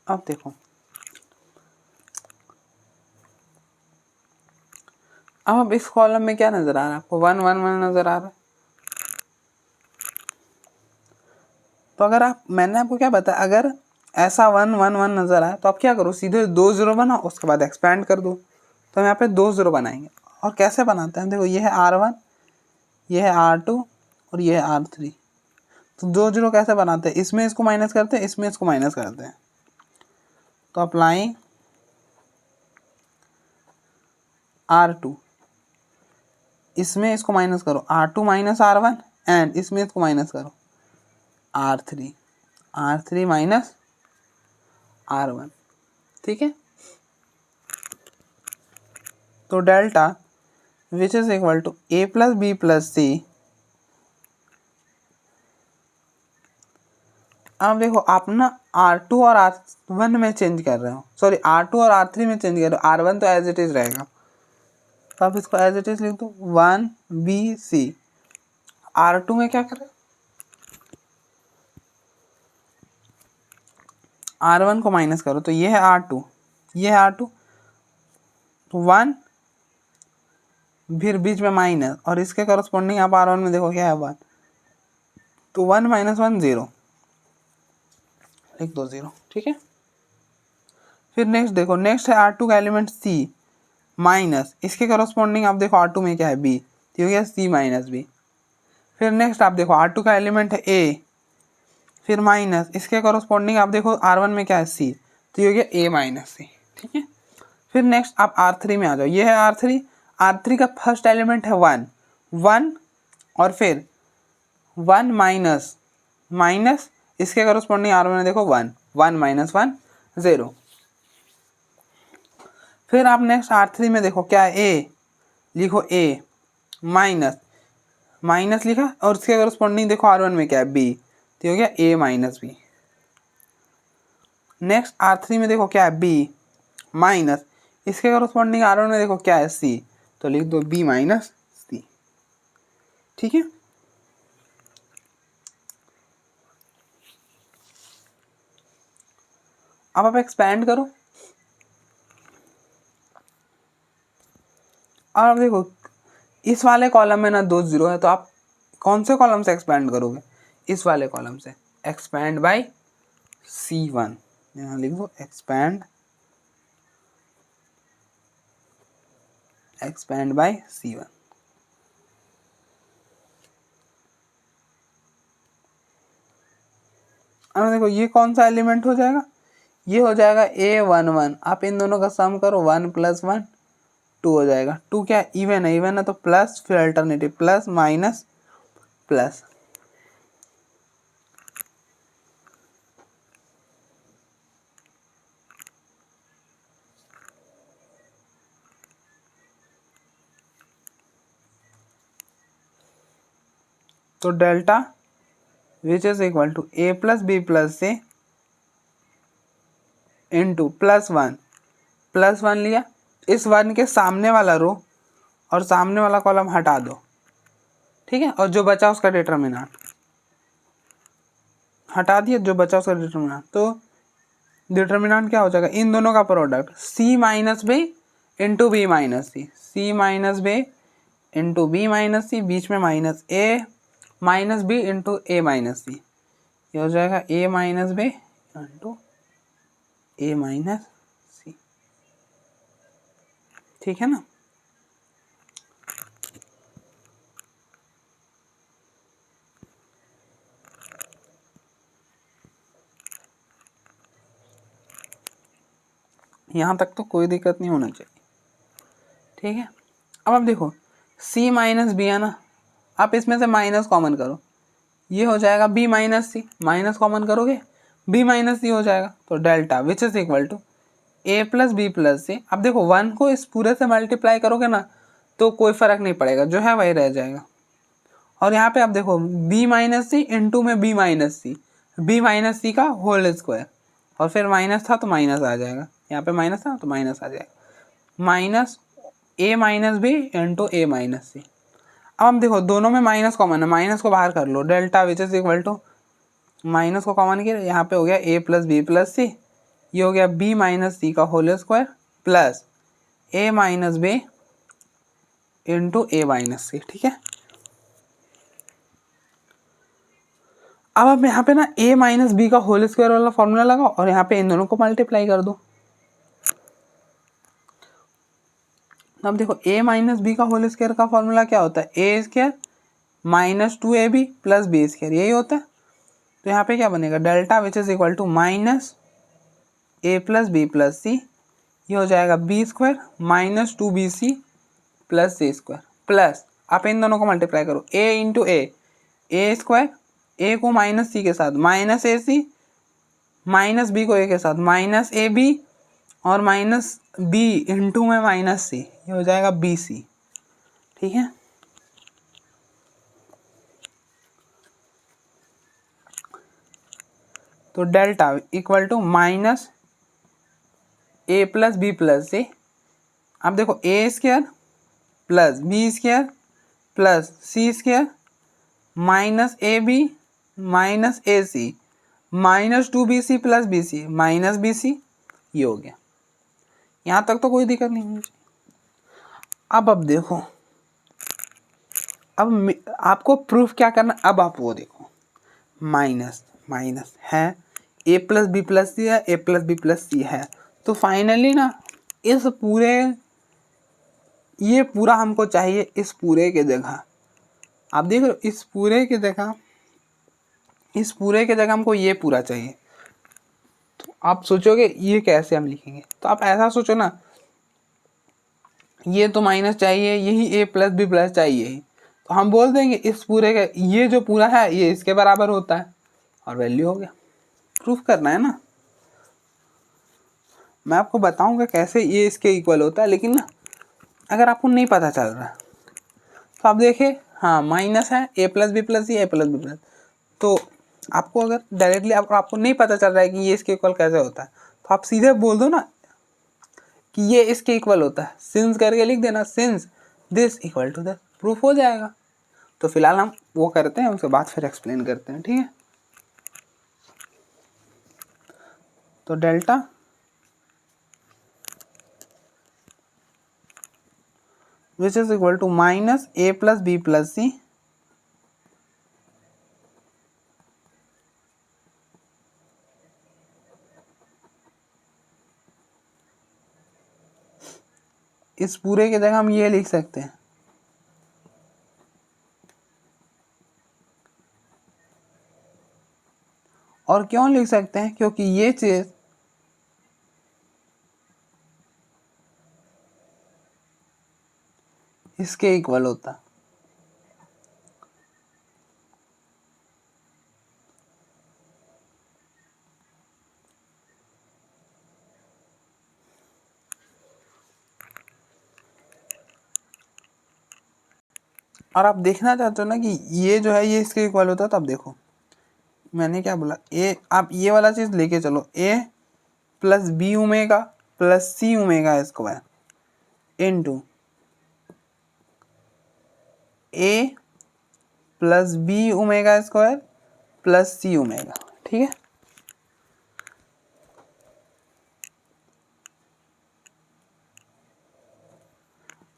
अब देखो, अब इस कॉलम में क्या नजर आ रहा है आपको, 1 1 1 नजर आ रहा है। तो अगर आप, मैंने आपको क्या बताया, अगर ऐसा 1 1 1 नजर आए तो आप क्या करो, सीधे 2 0 बनाओ, उसके बाद एक्सपैंड कर दो। तो हम यहाँ पे 2 0 बनाएंगे, और कैसे बनाते हैं, देखो ये है R1, ये है R2 और ये है R3। तो 2 0 कैसे बनाते हैं, इसमें इसको माइनस करते हैं, इसमें इसको माइनस करते हैं। तो अप्लाइंग R2, इसमें इसको माइनस करो R2 माइनस R1, एंड इसमें इसको माइनस करो R3 माइनस R1, ठीक है। तो delta which is equal to A+B+C। अब देखो आप ना R2 और R1 में चेंज कर रहे हो, सॉरी R2 और R3 में चेंज कर रहे हो, R1 तो एज इट इज रहेगा, तो आप इसको एज इट इज लिख दो 1BC। R2 में क्या करें, R1 को माइनस करो, तो ये है R2, ये है R2, तो 1 फिर बीच में माइनस, और इसके करस्पॉन्डिंग आप R1 में देखो क्या है 1, तो 1 माइनस 1 0, लिख दो 0, ठीक है। फिर नेक्स्ट देखो, नेक्स्ट है R2 का एलिमेंट C माइनस, इसके करस्पॉन्डिंग आप देखो R2 में क्या है B, तो हो गया C माइनस B। फिर नेक्स्ट आप देखो R2 का एलिमेंट है A, फिर माइनस, इसके करस्पॉन्डिंग आप देखो R1 में क्या है C, तो ये हो गया A माइनस C, ठीक है। फिर नेक्स्ट आप R3 में आ जाओ, ये है R3 का फर्स्ट एलिमेंट है 1 1, और फिर 1 माइनस माइनस, इसके करस्पॉन्डिंग R1 में देखो 1 1 माइनस 1 0। फिर आप नेक्स्ट R3 में देखो क्या है A, लिखो A माइनस माइनस लिखा, और इसके करस्पॉन्डिंग देखो R1 में क्या है B, तो हो गया A minus B। Next R3 में देखो क्या है B माइनस, इसके करस्पॉन्डिंग R1 में देखो क्या है C, तो लिख दो B माइनस C, ठीक है। अब आप एक्सपैंड करो, और अब देखो इस वाले कॉलम में ना 2 0 है, तो आप कौन से कॉलम से एक्सपैंड करोगे, इस वाले कॉलम से, एक्सपैंड बाय C1, यहाँ लिख दो एक्सपैंड बाय C1। अब देखो ये कौन सा एलिमेंट हो जाएगा, ये हो जाएगा A11, आप इन दोनों का सम करो 1 + 1 2 हो जाएगा, 2 क्या इवन है तो प्लस, फिर अल्टरनेटिव प्लस माइनस प्लस, तो delta which is equal to A plus B plus C into +1 लिया। इस 1 के सामने वाला रो और सामने वाला कॉलम हटा दो, ठीक है, और जो बचा उसका डिटर्मिनेंट हटा दिया, जो बचा उसका डिटर्मिनेंट, तो डिटर्मिनेंट क्या हो जाएगा, इन दोनों का product c minus B into B minus C, C minus B into B minus C, बीच में minus A minus B into A minus C, ये हो जाएगा A minus B into A minus C, ठीक है ना। यहाँ तक तो कोई दिक्कत नहीं होना चाहिए, ठीक है। अब आप देखो c माइनस बी है ना, आप इसमें से माइनस कॉमन करो, ये हो जाएगा b minus C, minus common करोगे b माइनस सी हो जाएगा, तो delta which is equal to a plus B plus C. अब देखो 1 को इस पूरे से मल्टीप्लाई करोगे ना तो कोई फर्क नहीं पड़ेगा, जो है वही रह जाएगा। और यहाँ पे आप देखो b माइनस सी इंटू में b माइनस सी का होल स्क्वायर, और फिर माइनस था तो माइनस आ जाएगा, यहाँ पे माइनस था तो माइनस आ जाएगा, minus a minus B into A minus C. अब हम देखो दोनों में माइनस कॉमन है, माइनस को बाहर कर लो, delta which is equal to minus को कॉमन किया, यहाँ पे हो गया a plus B plus C, ये हो गया b माइनस सी का whole square plus a minus B into A minus C, ठीक है। अब आप यहाँ पे ना a माइनस बी का होल स्क्वायर वाला फॉर्मूला लगाओ और यहाँ पे इन दोनों को मल्टीप्लाई कर दो। अब देखो a माइनस बी का होल स्क्वायर का फॉर्मूला क्या होता है, A square minus 2ab plus B square, यही होता है। तो यहाँ पे क्या बनेगा, delta which is equal to minus A plus B plus C, ये हो जाएगा B square minus 2bc plus C square, plus आप इन दोनों को मल्टीप्लाई करो, a into A square, A को माइनस सी के साथ minus A C, minus B को ए के साथ माइनस ए बी, और माइनस बी इंटू में माइनस सी, ये हो जाएगा बी सी, ठीक है। तो delta equal to minus A plus B plus C, अब देखो A square plus B square plus C square minus A B minus A C minus 2bc plus B C minus B C, ये हो गया। यहाँ तक तो कोई दिक्कत नहीं होनी चाहिए। अब देखो, अब आपको प्रूफ क्या करना, अब आप वो देखो, माइनस माइनस है, ए प्लस बी प्लस सी है, ए प्लस बी प्लस सी है, तो फाइनली ना इस पूरे, ये पूरा हमको चाहिए इस पूरे के जगह। आप देख रहे हो इस पूरे के जगह, इस पूरे के जगह हमको ये पूरा चाहिए। तो आप सोचोगे ये कैसे हम लिखेंगे, तो आप ऐसा सोचो ना, ये तो माइनस चाहिए, यही ए प्लस बी प्लस चाहिए, तो हम बोल देंगे इस पूरे का ये जो पूरा है ये इसके बराबर होता है, और वैल्यू हो गया। प्रूफ करना है ना, मैं आपको बताऊंगा कैसे ये इसके इक्वल होता है, लेकिन ना अगर आपको नहीं पता चल रहा तो आप देखिए, हाँ माइनस है, ए प्लस बी प्लस सी, ए प्लस बी प्लस, तो आपको अगर डायरेक्टली आपको नहीं पता चल रहा है कि ये इसके इक्वल कैसे होता है, तो आप सीधे बोल दो ना कि ये इसके इक्वल होता है, सिंस करके लिख देना, since this equal to this, proof हो जाएगा। तो फिलहाल हम वो करते हैं, उसके बाद फिर एक्सप्लेन करते हैं, ठीक है। तो delta which is equal to minus A plus B plus C इस पूरे की जगह हम ये लिख सकते हैं, और क्यों लिख सकते हैं, क्योंकि ये चीज इसके इक्वल होता है। और आप देखना चाहते हो ना कि ये जो है ये इसके इक्वल होता है, तो आप देखो मैंने क्या बोला, ए, आप ये वाला चीज लेके चलो, A plus B omega plus C omega square into A plus B omega square plus C omega. ठीक है,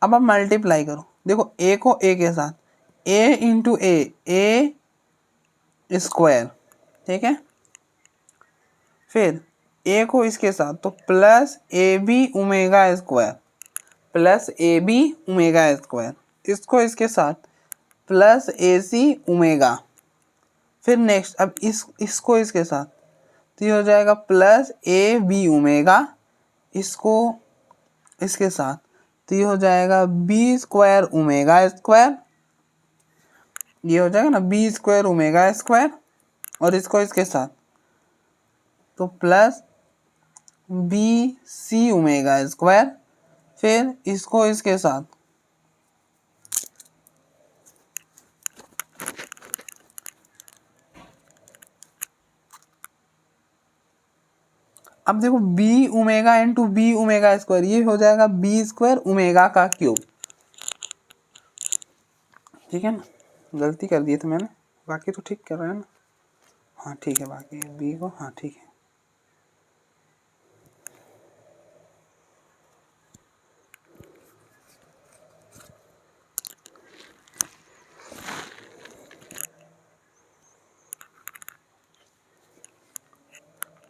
अब आप मल्टीप्लाई करो, देखो ए को ए के साथ, ए इंटू ए स्क्वायर, ठीक है, फिर ए को इसके साथ तो plus A B omega square plus A B omega square, इसको इसके साथ प्लस ए सी ओमेगा, फिर नेक्स्ट अब इसको इसके साथ, तो ये हो जाएगा प्लस ए बी ओमेगा, इसको इसके साथ, तो ये हो जाएगा बी स्क्वायर ओमेगा स्क्वायर, ये हो जाएगा ना बी स्क्वायर ओमेगा स्क्वायर, और इसको इसके साथ तो plus B C omega square, फिर इसको इसके साथ अब देखो B omega into B omega square, ये हो जाएगा बी स्क्वायर ओमेगा का क्यूब। ठीक है ना, गलती कर दी थी मैंने, बाकी तो ठीक कर रहे हैं ना, हाँ ठीक है, बाकी बी को, हाँ ठीक है।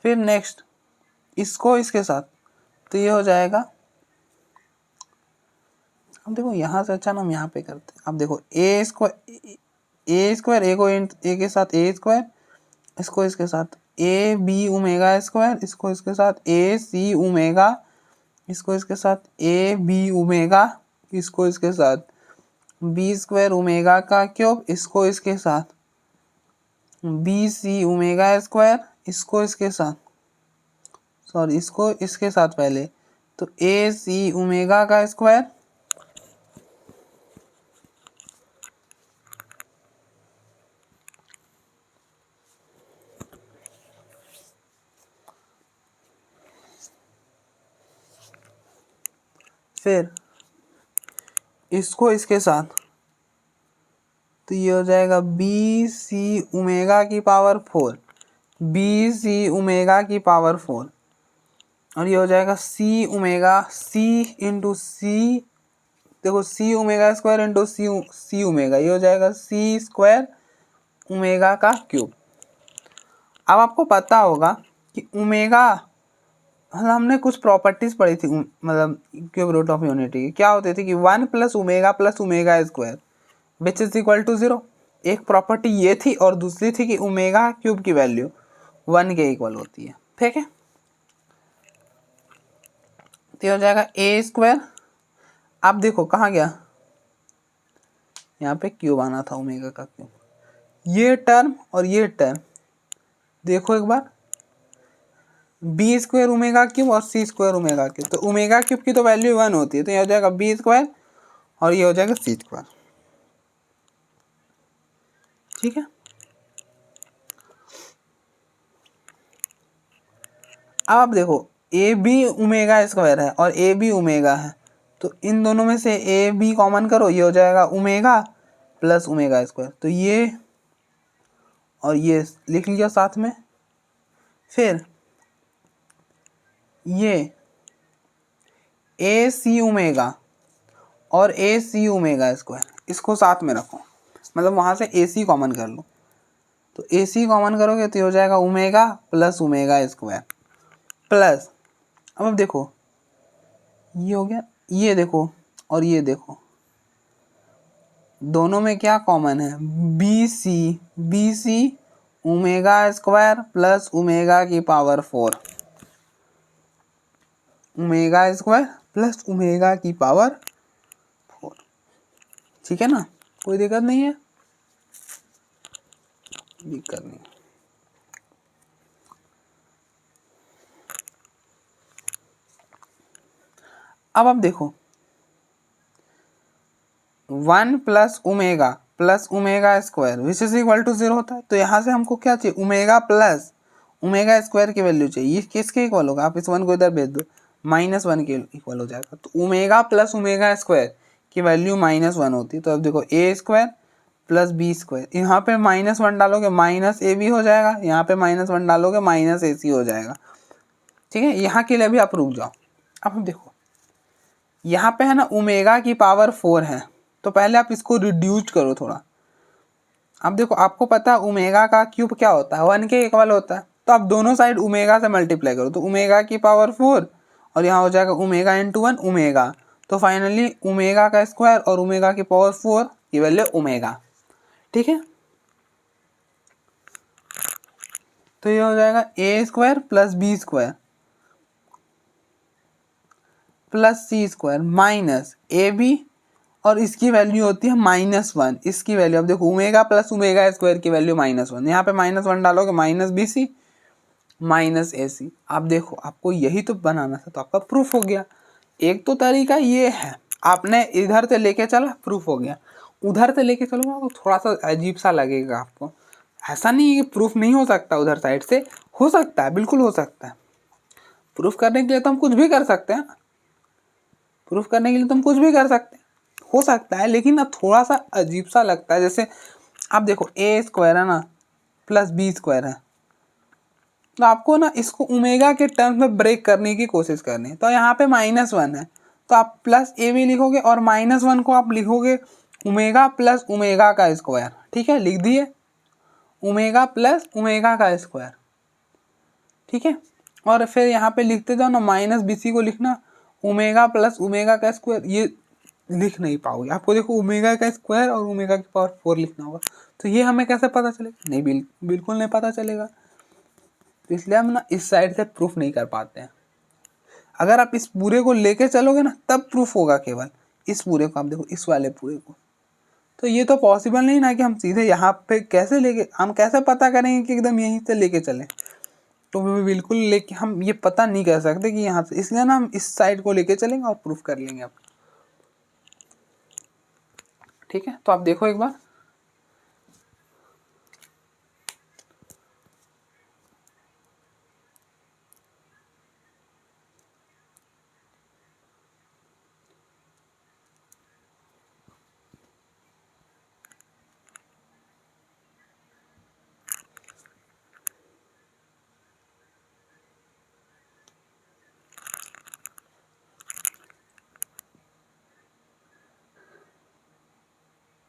फिर नेक्स्ट इसको इसके साथ, तो ये हो जाएगा, अब देखो यहाँ से अच्छा ना हम यहाँ पे करते हैं। अब देखो ए स्क्वायर ए को ए के साथ ए स्क्वायर, इसको इसके साथ ए बी ओमेगा स्क्वायर, इसको इसके साथ ए सी ओमेगा, इसको इसके साथ ए बी ओमेगा, इसको इसके साथ बी स्क्वायर ओमेगा का क्यूब, इसको इसके साथ बी सी ओमेगा स्क्वायर, इसको इसके साथ, सॉरी इसको इसके साथ पहले, तो ए सी ओमेगा का स्क्वायर, फिर इसको इसके साथ, तो ये हो जाएगा बी सी ओमेगा की पावर 4, बी सी ओमेगा की पावर 4, और ये हो जाएगा सी ओमेगा, सी इंटू सी, देखो सी ओमेगा स्क्वायर इंटू सी ओमेगा, ये हो जाएगा सी स्क्वायर ओमेगा का क्यूब। अब आपको पता होगा कि ओमेगा, मतलब हमने कुछ प्रॉपर्टीज पढ़ी थी, मतलब क्यूब रूट ऑफ यूनिटी की क्या होती थी कि 1 plus omega square which is equal to 0। एक प्रॉपर्टी ये थी और दूसरी थी कि ओमेगा क्यूब की वैल्यू 1 के इक्वल होती है। ठीक है, तो हो जाएगा ए स्क्वायर, आप देखो कहाँ गया, यहाँ पे क्यूब आना था ओमेगा का क्यूब, ये टर्म और ये टर्म देखो एक बार, बी स्क्वायर ओमेगा क्यूब और सी स्क्वायर ओमेगा क्यूब, तो ओमेगा क्यूब की तो वैल्यू 1 होती है, तो ये हो जाएगा बी स्क्वायर और ये हो जाएगा सी स्क्वायर। ठीक है, अब आप देखो ए बी ओमेगा स्क्वायर है और ए बी ओमेगा है, तो इन दोनों में से ए बी कॉमन करो, ये हो जाएगा ओमेगा प्लस ओमेगा स्क्वायर, तो ये और ये लिख लिया साथ में, फिर ये ए सी ओमेगा और ए सी ओमेगा स्क्वायर, इसको साथ में रखो, मतलब वहाँ से ए सी कॉमन कर लो, तो ए सी कॉमन करोगे तो ये हो जाएगा omega plus omega square plus, अब देखो ये हो गया, ये देखो और ये देखो, दोनों में क्या कॉमन है, B C omega square plus omega की power 4, omega square plus omega की पावर 4। ठीक है ना, कोई दिक्कत नहीं है, दिक्कत नहीं। अब आप देखो 1 plus plus omega square which is equal to 0 होता है। तो यहाँ से हमको क्या चाहिए, ओमेगा प्लस ओमेगा स्क्वायर की वैल्यू चाहिए। ये किसके इक्वल होगा, आप इस 1 को इधर भेज दो, -1 के इक्वल हो जाएगा। तो ओमेगा प्लस ओमेगा स्क्वायर की वैल्यू -1 होती है। तो अब देखो A square plus B square, यहाँ पे -1 डालोगे माइनस ए बी हो जाएगा, यहाँ पे -1 डालोगे माइनस ए सी हो जाएगा। ठीक है, यहाँ के लिए भी आप रुक जाओ। अब देखो यहाँ पे है ना ओमेगा की पावर 4 है, तो पहले आप इसको रिड्यूस करो थोड़ा। अब देखो आपको पता है ओमेगा का क्यूब क्या होता है, 1 के इक्वल होता है। तो आप दोनों साइड ओमेगा से मल्टीप्लाई करो, तो ओमेगा की पावर 4 और यहाँ हो जाएगा ओमेगा इंटू 1 ओमेगा। तो फाइनली ओमेगा का स्क्वायर और ओमेगा की पावर 4 की वैल्यू ओमेगा। ठीक है, तो ये हो जाएगा A square plus B square plus C square minus A B, और इसकी वैल्यू होती है -1। इसकी वैल्यू अब देखो ओमेगा प्लस ओमेगा स्क्वायर की वैल्यू -1, यहाँ पे -1 डालोगे minus B C minus A सी। आप देखो आपको यही तो बनाना था, तो आपका प्रूफ हो गया। एक तो तरीका ये है, आपने इधर से लेके चला प्रूफ हो गया, उधर से लेके चलो तो थोड़ा सा अजीब सा लगेगा आपको। ऐसा नहीं है कि प्रूफ नहीं हो सकता, उधर साइड से हो सकता है, बिल्कुल हो सकता है। प्रूफ करने के लिए तो हम कुछ भी कर सकते हैं, प्रूफ करने के लिए तो हम कुछ भी कर सकते हैं, हो सकता है, लेकिन अब थोड़ा सा अजीब सा लगता है। जैसे आप देखो ए स्क्वायर है ना प्लस बी स्क्वायर है, तो आपको ना इसको ओमेगा के टर्म्स में ब्रेक करने की कोशिश करनी है। तो यहाँ पे -1 है, तो आप प्लस ए भी लिखोगे और -1 को आप लिखोगे ओमेगा प्लस ओमेगा का स्क्वायर। ठीक है, लिख दिए ओमेगा प्लस ओमेगा का स्क्वायर। ठीक है, और फिर यहाँ पे लिखते जाओ ना माइनस बी सी को लिखना ओमेगा प्लस ओमेगा का स्क्वायर। ये लिख नहीं पाओगे, आपको देखो ओमेगा का स्क्वायर और ओमेगा की पावर 4 लिखना होगा। तो ये हमें कैसे पता चलेगा, नहीं बिल्कुल नहीं पता चलेगा। तो इसलिए हम ना इस साइड से प्रूफ नहीं कर पाते हैं। अगर आप इस पूरे को लेके चलोगे ना तब प्रूफ होगा, केवल इस पूरे को। आप देखो इस वाले पूरे को, तो ये तो पॉसिबल नहीं ना कि हम सीधे यहाँ पे कैसे लेके, हम कैसे पता करेंगे कि एकदम यहीं से लेके चलें। तो बिल्कुल लेके हम ये पता नहीं कर सकते कि यहाँ से, इसलिए ना हम इस साइड को लेके चलेंगे और प्रूफ कर लेंगे आप। ठीक है, तो आप देखो एक बार।